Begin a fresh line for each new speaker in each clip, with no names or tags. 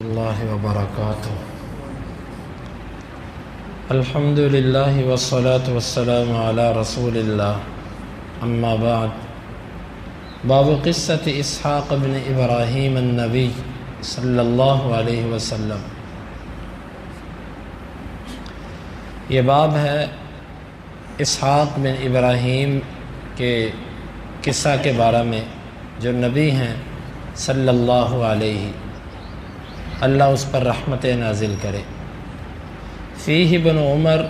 اللہ وبرکاتہ الحمد للہ والصلاة والسلام علی رسول اللہ اما بعد باب قصة اسحاق بن ابراہیم النبی صلی اللہ علیہ وسلم۔ یہ باب ہے اسحاق بن ابراہیم کے قصہ کے بارے میں، جو نبی ہیں صلی اللہ علیہ، اللہ اس پر رحمت نازل کرے۔ فیہ ابن عمر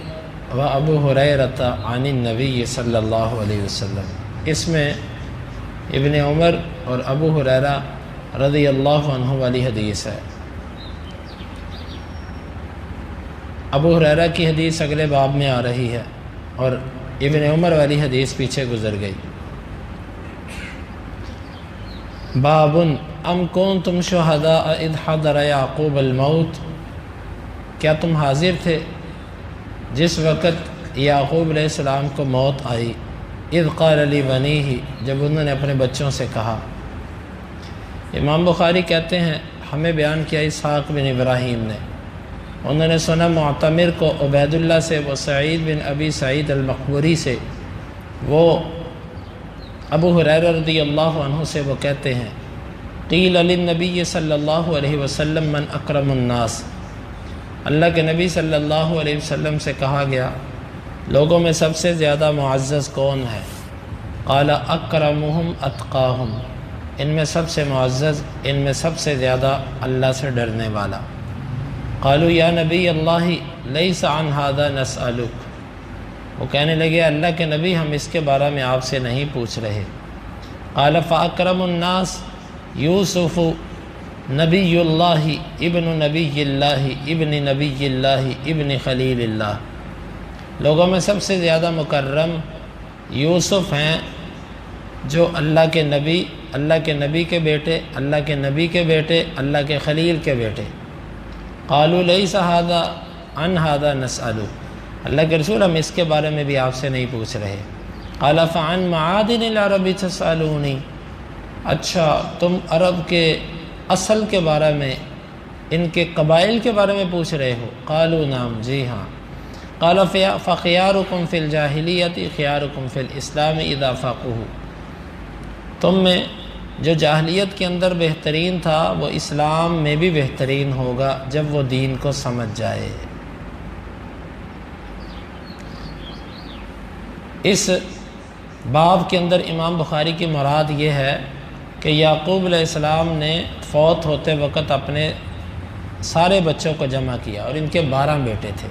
و ابو ہریرۃ عن النبی صلی اللہ علیہ وسلم، اس میں ابن عمر اور ابو ہریرہ رضی اللہ عنہ والی حدیث ہے۔ ابو ہریرہ کی حدیث اگلے باب میں آ رہی ہے اور ابن عمر والی حدیث پیچھے گزر گئی۔ باب ام کنتم شہداء اذ حضر یعقوب الموت، کیا تم حاضر تھے جس وقت یعقوب علیہ السلام کو موت آئی؟ اذ قال لبنیہ، جب انہوں نے اپنے بچوں سے کہا۔ امام بخاری کہتے ہیں ہمیں بیان کیا اسحاق بن ابراہیم نے، انہوں نے سنا معتمر کو عبید اللہ سے، وہ سعید بن ابی سعید المقبری سے، وہ ابو ہریرہ رضی اللہ عنہ سے وہ کہتے ہیں قیل للنبی صلی اللہ علیہ وسلم من اکرم الناس، اللہ کے نبی صلی اللہ علیہ وسلم سے کہا گیا لوگوں میں سب سے زیادہ معزز کون ہے؟ قال اکرمہم اتقاہم، ان میں سب سے معزز، ان میں سب سے زیادہ اللہ سے ڈرنے والا۔ قالوا یا نبی اللہ لیس عن ھذا نسألک، وہ کہنے لگے اللہ کے نبی ہم اس کے بارے میں آپ سے نہیں پوچھ رہے۔ قال فاکرم الناس یوسف نبی اللہ ابن نبی اللہ ابن نبی اللہ ابن خلیل اللہ، لوگوں میں سب سے زیادہ مکرم یوسف ہیں جو اللہ کے نبی، اللہ کے نبی کے بیٹے، اللہ کے نبی کے بیٹے، اللہ کے خلیل کے بیٹے۔ قالوا لیس ھذا عن ھذا نسألک، اللہ کے رسول ہم اس کے بارے میں بھی آپ سے نہیں پوچھ رہے۔ قال فعن معادن العرب تسألونی، اچھا تم عرب کے اصل کے بارے میں، ان کے قبائل کے بارے میں پوچھ رہے ہو؟ قالوا نعم، جی ہاں۔ قال فخیارکم فی الجاہلیت خیارکم فی الاسلام اذا فقہوا، تم میں جو جاہلیت کے اندر بہترین تھا وہ اسلام میں بھی بہترین ہوگا جب وہ دین کو سمجھ جائے۔ اس باب کے اندر امام بخاری کی مراد یہ ہے کہ یعقوب علیہ السلام نے فوت ہوتے وقت اپنے سارے بچوں کو جمع کیا، اور ان کے 12 بیٹے تھے،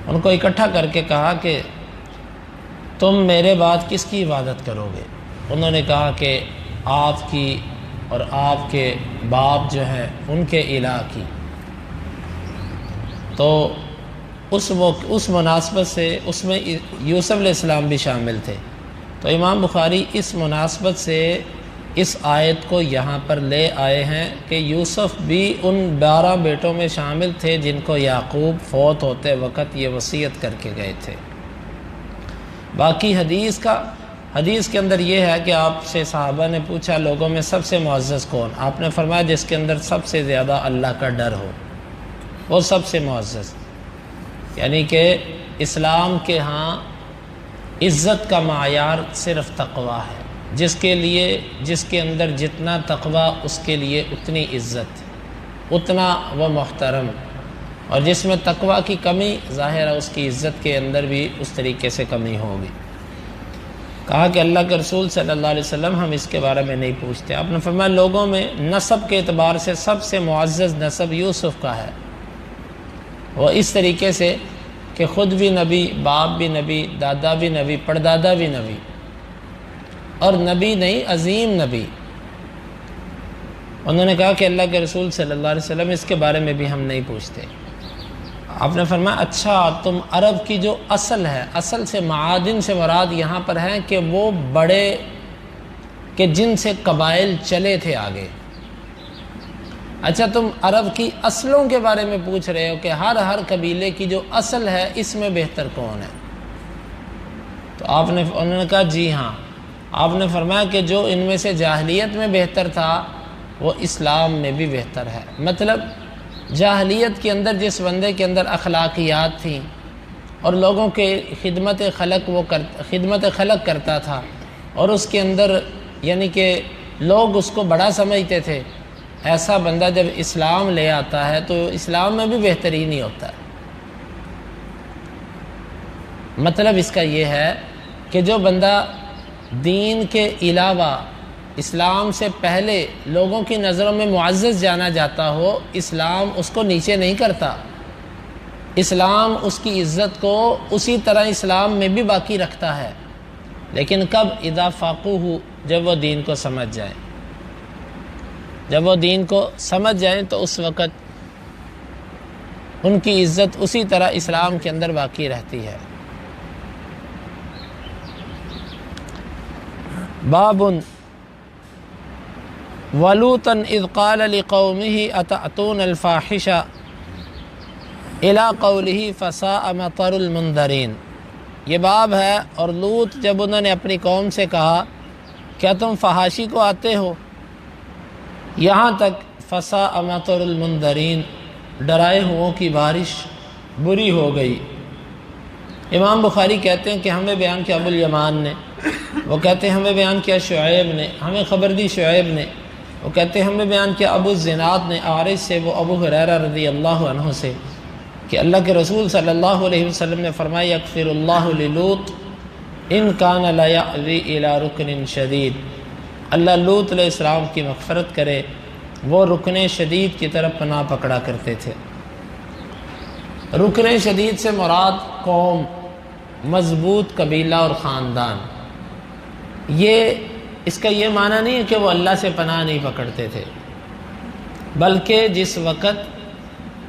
ان کو اکٹھا کر کے کہا کہ تم میرے بعد کس کی عبادت کرو گے؟ انہوں نے کہا کہ آپ کی اور آپ کے باپ جو ہیں ان کے الہ کی۔ تو اس مناسبت سے اس میں یوسف علیہ السلام بھی شامل تھے، تو امام بخاری اس مناسبت سے اس آیت کو یہاں پر لے آئے ہیں کہ یوسف بھی ان 12 بیٹوں میں شامل تھے جن کو یعقوب فوت ہوتے وقت یہ وصیت کر کے گئے تھے۔ باقی حدیث کے اندر یہ ہے کہ آپ سے صحابہ نے پوچھا لوگوں میں سب سے معزز کون؟ آپ نے فرمایا جس کے اندر سب سے زیادہ اللہ کا ڈر ہو، وہ سب سے معزز، یعنی کہ اسلام کے ہاں عزت کا معیار صرف تقوی ہے، جس کے اندر جتنا تقوی اس کے لیے اتنی عزت، اتنا وہ محترم، اور جس میں تقوی کی کمی ظاہر ہے اس کی عزت کے اندر بھی اس طریقے سے کمی ہوگی۔ کہا کہ اللہ کے رسول صلی اللہ علیہ وسلم ہم اس کے بارے میں نہیں پوچھتے۔ آپ نے فرمایا لوگوں میں نسب کے اعتبار سے سب سے معزز نسب یوسف کا ہے، وہ اس طریقے سے کہ خود بھی نبی، باپ بھی نبی، دادا بھی نبی، پردادا بھی نبی، اور نبی نہیں عظیم نبی۔ انہوں نے کہا کہ اللہ کے رسول صلی اللہ علیہ وسلم اس کے بارے میں بھی ہم نہیں پوچھتے۔ آپ نے فرمایا اچھا تم عرب کی جو اصل ہے، اصل سے معادن سے مراد یہاں پر ہے کہ وہ بڑے کہ جن سے قبائل چلے تھے آگے، اچھا تم عرب کی اصلوں کے بارے میں پوچھ رہے ہو کہ ہر قبیلے کی جو اصل ہے اس میں بہتر کون ہے؟ تو انہوں نے کہا جی ہاں۔ آپ نے فرمایا کہ جو ان میں سے جاہلیت میں بہتر تھا وہ اسلام میں بھی بہتر ہے، مطلب جاہلیت کے اندر جس بندے کے اندر اخلاقیات تھیں اور لوگوں کے خدمت خلق کرتا تھا، اور اس کے اندر یعنی کہ لوگ اس کو بڑا سمجھتے تھے، ایسا بندہ جب اسلام لے آتا ہے تو اسلام میں بھی بہترین ہی ہوتا ہے۔ مطلب اس کا یہ ہے کہ جو بندہ دین کے علاوہ اسلام سے پہلے لوگوں کی نظروں میں معزز جانا جاتا ہو، اسلام اس کو نیچے نہیں کرتا، اسلام اس کی عزت کو اسی طرح اسلام میں بھی باقی رکھتا ہے، لیکن کب؟ اذا فقہوا، جب وہ دین کو سمجھ جائیں، جب وہ دین کو سمجھ جائیں تو اس وقت ان کی عزت اسی طرح اسلام کے اندر باقی رہتی ہے۔ باب ولوطا اذ قال لقومه اتأتون الفاحشة الى قوله فساء مطر المنذرین، یہ باب ہے، اور لوط جب انہوں نے اپنی قوم سے کہا کیا تم فحاشی کو آتے ہو، یہاں تک فساء مطر المنذرین، ڈرائے ہوں کی بارش بری ہو گئی۔ امام بخاری کہتے ہیں کہ ہمیں بیان کیا ابو الیمان نے، وہ کہتے ہیں ہمیں بیان کیا شعیب نے، ہمیں خبر دی شعیب نے، وہ کہتے ہیں ہمیں بیان کیا ابو الزناد نے اعرج سے، وہ ابو ہریرہ رضی اللہ عنہ سے، کہ اللہ کے رسول صلی اللہ علیہ وسلم نے فرمایا یغفر اللہ للوط ان کان لا یأوی الی رکن شدید، اللہ لوط علیہ السلام کی مغفرت کرے، وہ رکن شدید کی طرف پناہ پکڑا کرتے تھے۔ رکن شدید سے مراد قوم، مضبوط قبیلہ اور خاندان۔ اس کا یہ معنی نہیں ہے کہ وہ اللہ سے پناہ نہیں پکڑتے تھے، بلکہ جس وقت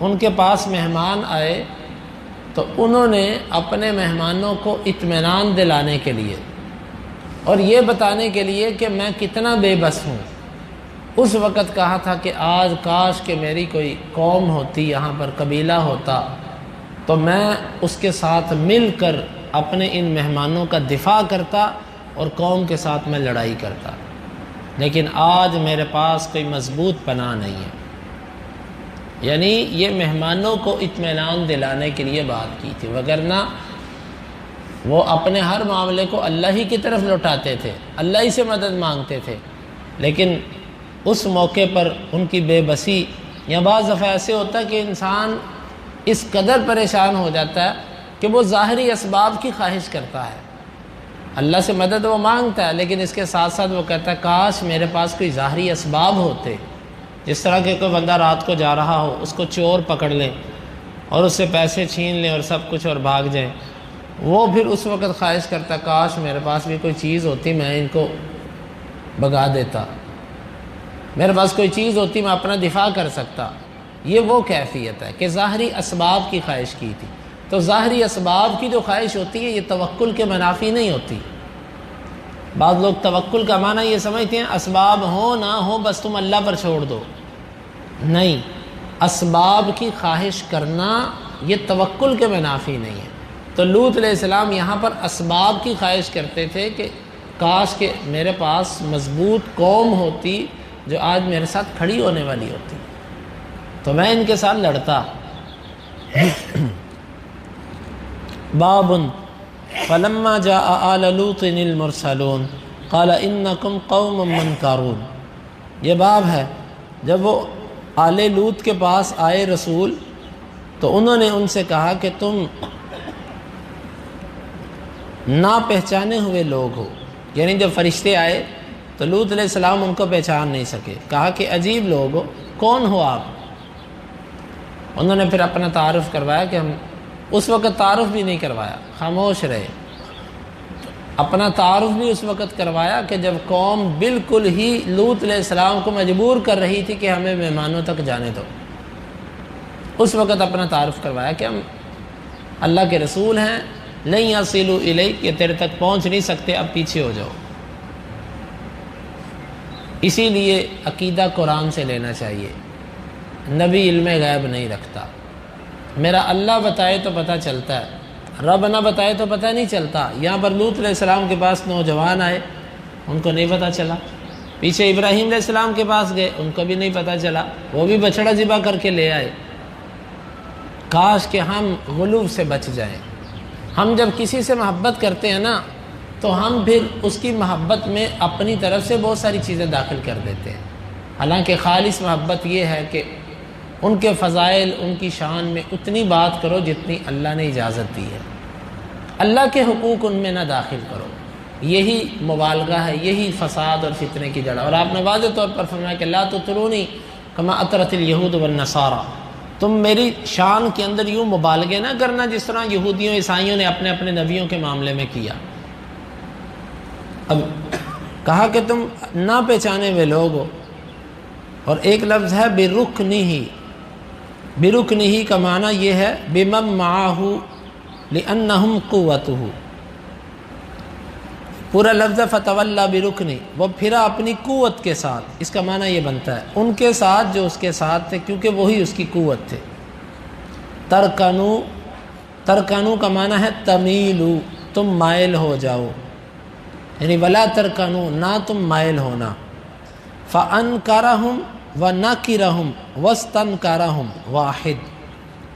ان کے پاس مہمان آئے تو انہوں نے اپنے مہمانوں کو اطمینان دلانے کے لیے اور یہ بتانے کے لیے کہ میں کتنا بے بس ہوں، اس وقت کہا تھا کہ آج کاش کہ میری کوئی قوم ہوتی، یہاں پر قبیلہ ہوتا، تو میں اس کے ساتھ مل کر اپنے ان مہمانوں کا دفاع کرتا اور قوم کے ساتھ میں لڑائی کرتا، لیکن آج میرے پاس کوئی مضبوط پناہ نہیں ہے۔ یعنی یہ مہمانوں کو اطمینان دلانے کے لیے بات کی تھی، وگرنہ وہ اپنے ہر معاملے کو اللہ ہی کی طرف لوٹاتے تھے، اللہ ہی سے مدد مانگتے تھے، لیکن اس موقع پر ان کی بے بسی، یا بعض دفعہ ایسے ہوتا ہے کہ انسان اس قدر پریشان ہو جاتا ہے کہ وہ ظاہری اسباب کی خواہش کرتا ہے، اللہ سے مدد وہ مانگتا ہے، لیکن اس کے ساتھ ساتھ وہ کہتا ہے کاش میرے پاس کوئی ظاہری اسباب ہوتے، جس طرح کہ کوئی بندہ رات کو جا رہا ہو، اس کو چور پکڑ لیں اور اس سے پیسے چھین لیں اور سب کچھ اور بھاگ جائیں، وہ پھر اس وقت خواہش کرتا کاش میرے پاس بھی کوئی چیز ہوتی، میں ان کو بھگا دیتا، میرے پاس کوئی چیز ہوتی، میں اپنا دفاع کر سکتا۔ یہ وہ کیفیت ہے کہ ظاہری اسباب کی خواہش کی تھی۔ تو ظاہری اسباب کی جو خواہش ہوتی ہے یہ توکل کے منافی نہیں ہوتی۔ بعض لوگ توکل کا معنی یہ سمجھتے ہیں اسباب ہو نہ ہو بس تم اللہ پر چھوڑ دو، نہیں، اسباب کی خواہش کرنا یہ توکل کے منافی نہیں ہے۔ تو لوط علیہ السلام یہاں پر اسباب کی خواہش کرتے تھے کہ کاش کہ میرے پاس مضبوط قوم ہوتی جو آج میرے ساتھ کھڑی ہونے والی ہوتی، تو میں ان کے ساتھ لڑتا۔ باب فلما جاء آل لوط المرسلون قال انکم قوم منکرون، یہ باب ہے جب وہ آل لوط کے پاس آئے رسول تو انہوں نے ان سے کہا کہ تم نا پہچانے ہوئے لوگ ہو، یعنی جب فرشتے آئے تو لوط علیہ السلام ان کو پہچان نہیں سکے، کہا کہ عجیب لوگ ہو، کون ہو آپ؟ انہوں نے پھر اپنا تعارف کروایا کہ ہم، اس وقت تعارف بھی نہیں کروایا، خاموش رہے، اپنا تعارف بھی اس وقت کروایا کہ جب قوم بالکل ہی لوط علیہ السلام کو مجبور کر رہی تھی کہ ہمیں مہمانوں تک جانے دو، اس وقت اپنا تعارف کروایا کہ ہم اللہ کے رسول ہیں، لن یصلوا الیک، یہ تیرے تک پہنچ نہیں سکتے، اب پیچھے ہو جاؤ۔ اسی لیے عقیدہ قرآن سے لینا چاہیے، نبی علم غیب نہیں رکھتا، میرا اللہ بتائے تو پتہ چلتا ہے، رب نہ بتائے تو پتہ نہیں چلتا۔ یہاں پر لوط علیہ السلام کے پاس نوجوان آئے، ان کو نہیں پتہ چلا، پیچھے ابراہیم علیہ السلام کے پاس گئے، ان کو بھی نہیں پتہ چلا، وہ بھی بچڑا ذبح کر کے لے آئے، کاش کہ ہم غلو سے بچ جائیں۔ ہم جب کسی سے محبت کرتے ہیں نا تو ہم پھر اس کی محبت میں اپنی طرف سے بہت ساری چیزیں داخل کر دیتے ہیں، حالانکہ خالص محبت یہ ہے کہ ان کے فضائل، ان کی شان میں اتنی بات کرو جتنی اللہ نے اجازت دی ہے، اللہ کے حقوق ان میں نہ داخل کرو۔ یہی مبالغہ ہے، یہی فساد اور فتنے کی جڑ ہے۔ اور آپ نے واضح طور پر فرمایا کہ لا تطرونی کما اطرت الیہود والنصارى، تم میری شان کے اندر یوں مبالغے نہ کرنا جس طرح یہودیوں عیسائیوں نے اپنے اپنے نبیوں کے معاملے میں کیا۔ اب کہا کہ تم نہ پہچانے ہوئے لوگ ہو، اور ایک لفظ ہے برکنہ، برکنہ کا معنی یہ ہے بمن معہ لأنہم قوتہ، پورا لفظ فتولی برکنہ، وہ پھرا اپنی قوت کے ساتھ، اس کا معنی یہ بنتا ہے ان کے ساتھ جو اس کے ساتھ تھے، کیونکہ وہی اس کی قوت تھے۔ ترکنو، ترکنو کا معنی ہے تمیلو، تم مائل ہو جاؤ، یعنی ولا ترکنو، نہ تم مائل ہونا۔ فانکرہم ونکرہم واستنکرہم واحد،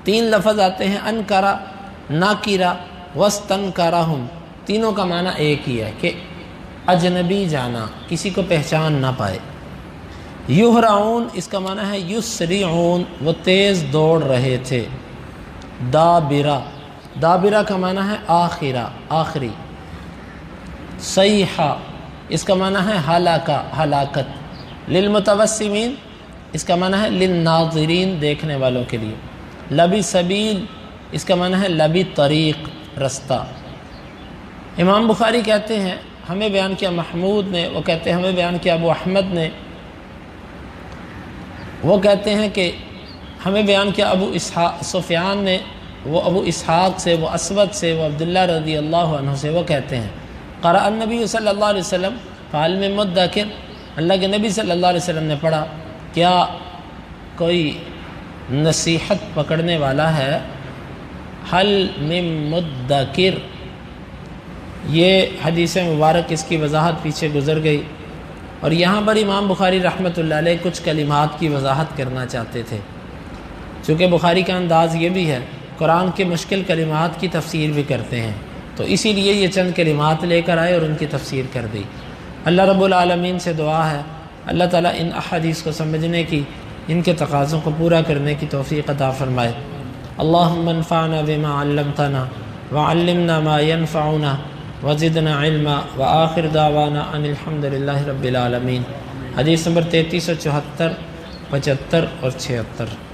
تین لفظ آتے ہیں، انکرہ، نکرہ، واستنکرہم، تینوں کا معنی ایک ہی ہے کہ اجنبی جانا، کسی کو پہچان نہ پائے۔ یہرعون، اس کا معنی ہے یسرعون، وہ تیز دوڑ رہے تھے۔ دابرہ، دابرہ کا معنی ہے آخرہ، آخری۔ صیحہ، اس کا معنی ہے ہلاکہ، ہلاکت۔ للمتوسمین، اس کا معنی ہے للناظرین، دیکھنے والوں کے لیے۔ لبی سبیل، اس کا معنی ہے لبی طریق، رستہ۔ امام بخاری کہتے ہیں ہمیں بیان کیا محمود نے، وہ کہتے ہیں ہمیں بیان کیا ابو احمد نے، وہ کہتے ہیں کہ ہمیں بیان کیا ابو اسحاق سفیان نے، وہ ابو اسحاق سے، وہ اسود سے، وہ عبداللہ رضی اللہ عنہ سے، وہ کہتے ہیں قرأ النبی صلی اللہ علیہ وسلم فعلم مدکر، اللہ کے نبی صلی اللہ علیہ وسلم نے پڑھا، کیا کوئی نصیحت پکڑنے والا ہے؟ حل من مدکر، یہ حدیث مبارک اس کی وضاحت پیچھے گزر گئی، اور یہاں پر امام بخاری رحمۃ اللہ علیہ کچھ کلمات کی وضاحت کرنا چاہتے تھے، چونکہ بخاری کا انداز یہ بھی ہے قرآن کے مشکل کلمات کی تفسیر بھی کرتے ہیں، تو اسی لیے یہ چند کلمات لے کر آئے اور ان کی تفسیر کر دی۔ اللہ رب العالمین سے دعا ہے اللہ تعالیٰ ان احادیث کو سمجھنے کی، ان کے تقاضوں کو پورا کرنے کی توفیق عطا فرمائے۔ اللہم انفعنا بما علمتنا وعلمنا ما ينفعنا وزدنا علما وآخر دعوانا ان الحمد للہ رب العالمین۔ حدیث نمبر 3374، 75 اور 76۔